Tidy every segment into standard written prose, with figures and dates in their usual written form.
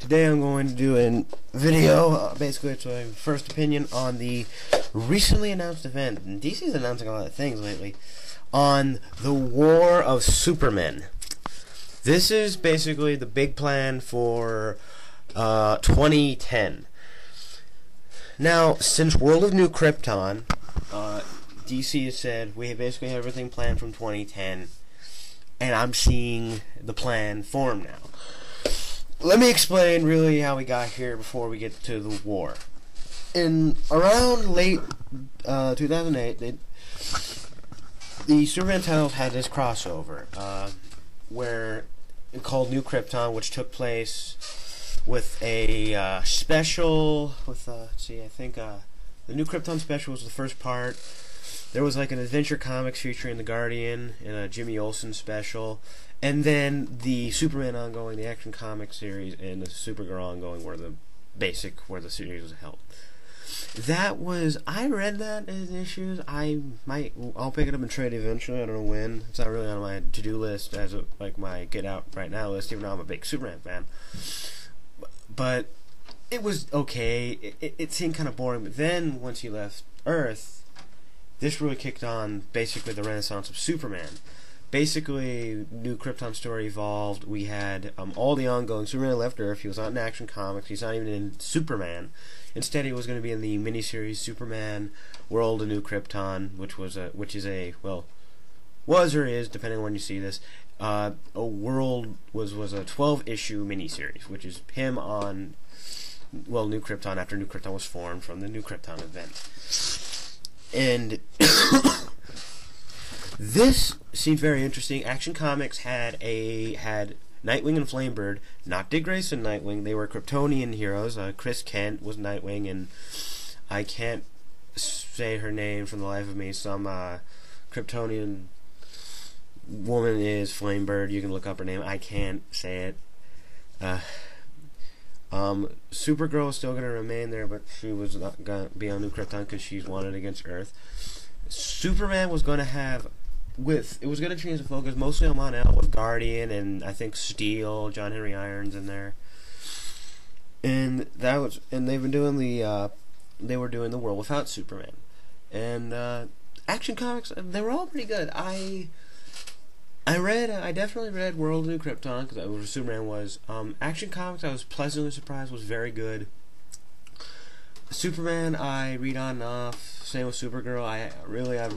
Today I'm going to do a video, basically it's my first opinion on the recently announced event, and DC's announcing a lot of things lately, on the War of Supermen. This is basically the big plan for 2010. Now, since World of New Krypton, DC has said we basically have everything planned from 2010, and I'm seeing the plan form now. Let me explain really how we got here before we get to the war. In around late 2008, the Superman titles had this crossover, where it called New Krypton, which took place with a special. Let's see, I think the New Krypton special was the first part. There was like an Adventure Comics featuring the Guardian and a Jimmy Olsen special. And then the Superman ongoing, the Action Comics series, and the Supergirl ongoing were where the series was held. I read that as issues. I'll pick it up and trade eventually. I don't know when. It's not really on my to-do list as like my get out right now list, even though I'm a big Superman fan. But it was okay. It seemed kind of boring. But then once he left Earth, this really kicked on basically the renaissance of Superman. Basically, New Krypton story evolved. We had all the ongoing. Superman left Earth. He was not in Action Comics. He's not even in Superman. Instead, he was going to be in the miniseries Superman World of New Krypton, which was or is, depending on when you see this. Was a 12-issue miniseries, which is him on New Krypton after New Krypton was formed from the New Krypton event. And this seemed very interesting. Action Comics had Nightwing and Flamebird, not Dick Grayson Nightwing. They were Kryptonian heroes. Chris Kent was Nightwing, and I can't say her name for the life of me. Some Kryptonian woman is Flamebird. You can look up her name. I can't say it. Supergirl is still going to remain there, but she was not going to be on New Krypton because she's wanted against Earth. Superman was going to have it was going to change the focus mostly on Mon-El with Guardian and I think Steel, John Henry Irons in there, and they've been doing they were doing the World Without Superman, and Action Comics, they were all pretty good. I definitely read World of New Krypton because that was where Superman was. Action Comics, I was pleasantly surprised, was very good. Superman, I read on and off. Same with Supergirl. I've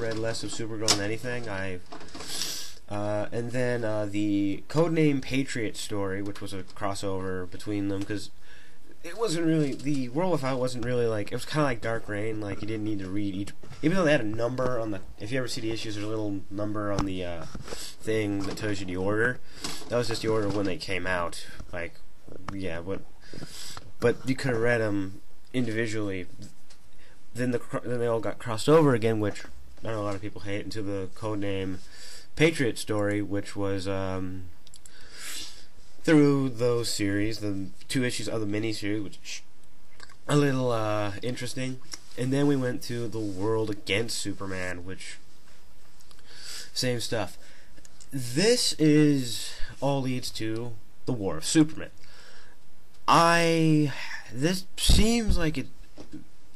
read less of Supergirl than anything. And then the Codename Patriot story, which was a crossover between them, because it wasn't really, the World Without wasn't really like, it was kind of like Dark Reign. Like you didn't need to read each, even though they had a number on the, if you ever see the issues, there's a little number on the thing that tells you the order. That was just the order when they came out. Like, yeah, but you could have read them individually. Then they all got crossed over again, which I know a lot of people hate, into the Codename Patriot story, which was through those series, the 2 issues of the miniseries, which a little interesting. And then we went to the World Against Superman, which same stuff. This all leads to the War of Supermen. This seems like it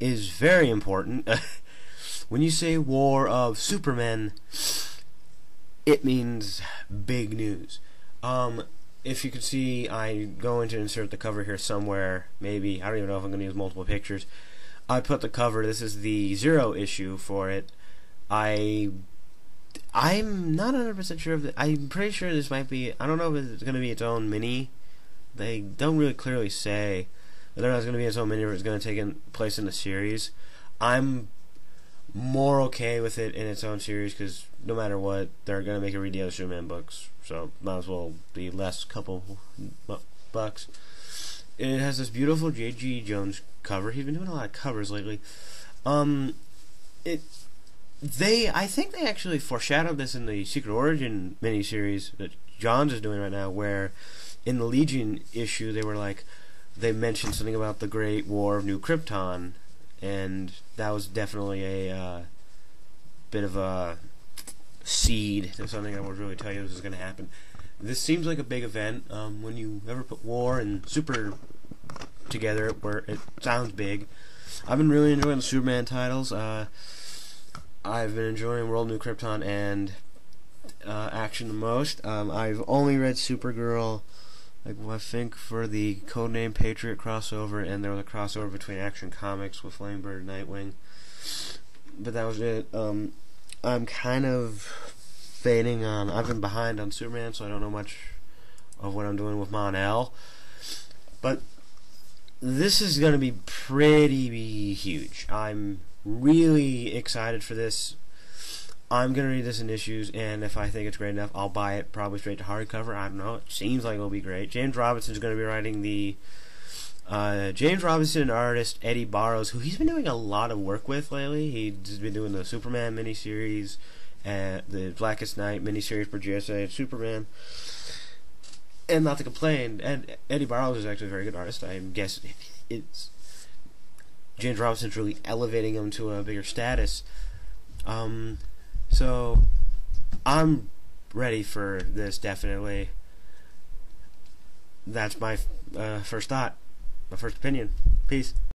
is very important. When you say War of Supermen, it means big news. If you can see, I'm going to insert the cover here somewhere. Maybe, I don't even know if I'm going to use multiple pictures. I put the cover. This is the 0 issue for it. I'm not 100% sure if I'm pretty sure this might be. I don't know if it's going to be its own mini. They don't really clearly say whether or not it's going to be its own mini or it's going to take place in the series. I'm more okay with it in its own series because no matter what, they're going to make a read the other Superman books, so might as well be less couple bucks. It has this beautiful J.G. Jones cover. He's been doing a lot of covers lately. I think they actually foreshadowed this in the Secret Origin miniseries that Johns is doing right now, where in the Legion issue they mentioned something about the Great War of New Krypton, and that was definitely a bit of a seed. There's something I would really tell you this is going to happen. This seems like a big event. When you ever put war and super together where it sounds big. I've been really enjoying the Superman titles. I've been enjoying World New Krypton and Action the most. I've only read Supergirl, I think, for the Codename Patriot crossover, and there was a crossover between Action Comics with Flamebird and Nightwing. But that was it. I'm kind of fading on. I've been behind on Superman, so I don't know much of what I'm doing with Mon-El. But this is going to be pretty huge. I'm really excited for this. I'm going to read this in issues, and if I think it's great enough, I'll buy it probably straight to hardcover. I don't know. It seems like it'll be great. James Robinson's going to be writing the... James Robinson and artist Eddie Barrows, who he's been doing a lot of work with lately. He's been doing the Superman miniseries, and the Blackest Night miniseries for GSA and Superman. And not to complain, Eddie Barrows is actually a very good artist. I guess it's James Robinson's really elevating him to a bigger status. So I'm ready for this, definitely. That's my first thought, my first opinion. Peace.